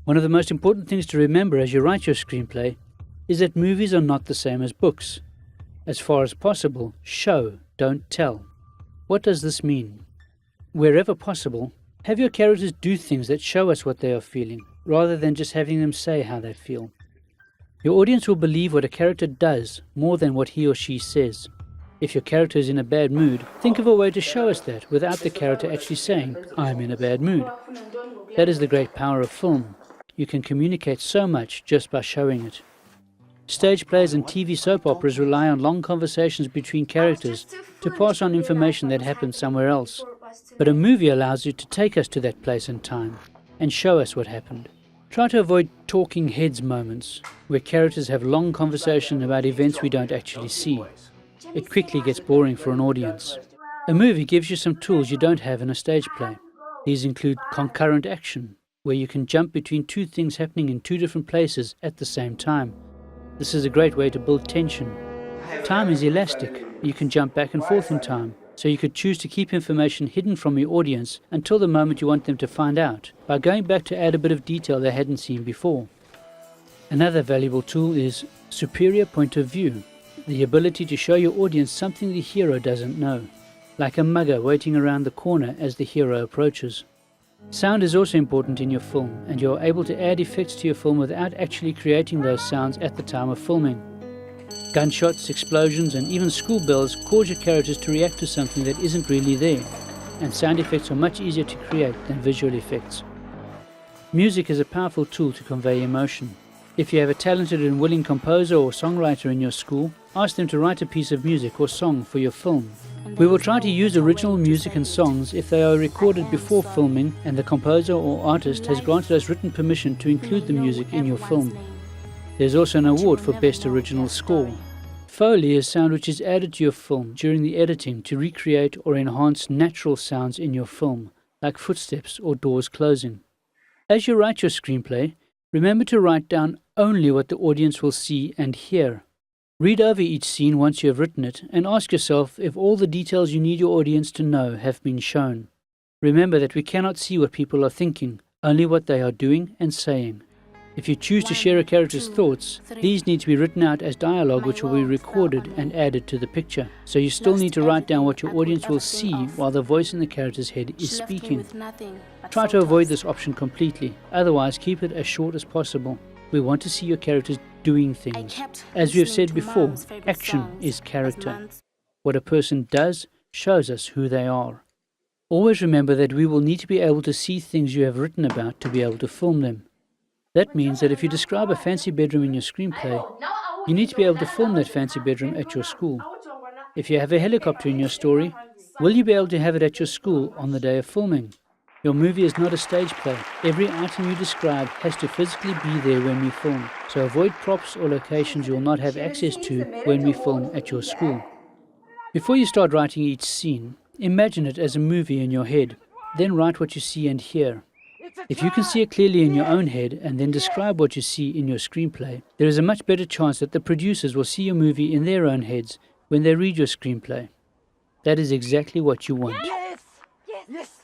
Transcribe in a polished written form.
One of the most important things to remember as you write your screenplay is that movies are not the same as books. As far as possible, show, don't tell. What does this mean? Wherever possible, have your characters do things that show us what they are feeling, rather than just having them say how they feel. Your audience will believe what a character does more than what he or she says. If your character is in a bad mood, think of a way to show us that without the character actually saying, "I'm in a bad mood." That is the great power of film. You can communicate so much just by showing it. Stage plays and TV soap operas rely on long conversations between characters to pass on information that happened somewhere else. But a movie allows you to take us to that place and time and show us what happened. Try to avoid talking heads moments, where characters have long conversation about events we don't actually see. It quickly gets boring for an audience. A movie gives you some tools you don't have in a stage play. These include concurrent action, where you can jump between two things happening in two different places at the same time. This is a great way to build tension. Time is elastic. You can jump back and forth in time, so you could choose to keep information hidden from your audience until the moment you want them to find out, by going back to add a bit of detail they hadn't seen before. Another valuable tool is superior point of view, the ability to show your audience something the hero doesn't know, like a mugger waiting around the corner as the hero approaches. Sound is also important in your film, and you are able to add effects to your film without actually creating those sounds at the time of filming. Gunshots, explosions, and even school bells cause your characters to react to something that isn't really there, and sound effects are much easier to create than visual effects. Music is a powerful tool to convey emotion. If you have a talented and willing composer or songwriter in your school, ask them to write a piece of music or song for your film. We will try to use original music and songs if they are recorded before filming and the composer or artist has granted us written permission to include the music in your film. There's also an award for Best Original Score. Foley is sound which is added to your film during the editing to recreate or enhance natural sounds in your film, like footsteps or doors closing. As you write your screenplay, remember to write down only what the audience will see and hear. Read over each scene once you have written it and ask yourself if all the details you need your audience to know have been shown. Remember that we cannot see what people are thinking, only what they are doing and saying. If you choose to share a character's thoughts, these need to be written out as dialogue which will be recorded and added to the picture. So you still need to write down what your audience will see while the voice in the character's head is speaking. Try to avoid this option completely, otherwise keep it as short as possible. We want to see your characters doing things. As we have said before, action is character. What a person does shows us who they are. Always remember that we will need to be able to see things you have written about to be able to film them. That means that if you describe a fancy bedroom in your screenplay, you need to be able to film that fancy bedroom at your school. If you have a helicopter in your story, will you be able to have it at your school on the day of filming? Your movie is not a stage play. Every item you describe has to physically be there when we film, so avoid props or locations you will not have access to when we film at your school. Before you start writing each scene, imagine it as a movie in your head, then write what you see and hear. If you can see it clearly in your own head and then describe what you see in your screenplay, there is a much better chance that the producers will see your movie in their own heads when they read your screenplay. That is exactly what you want. Yes! Yes!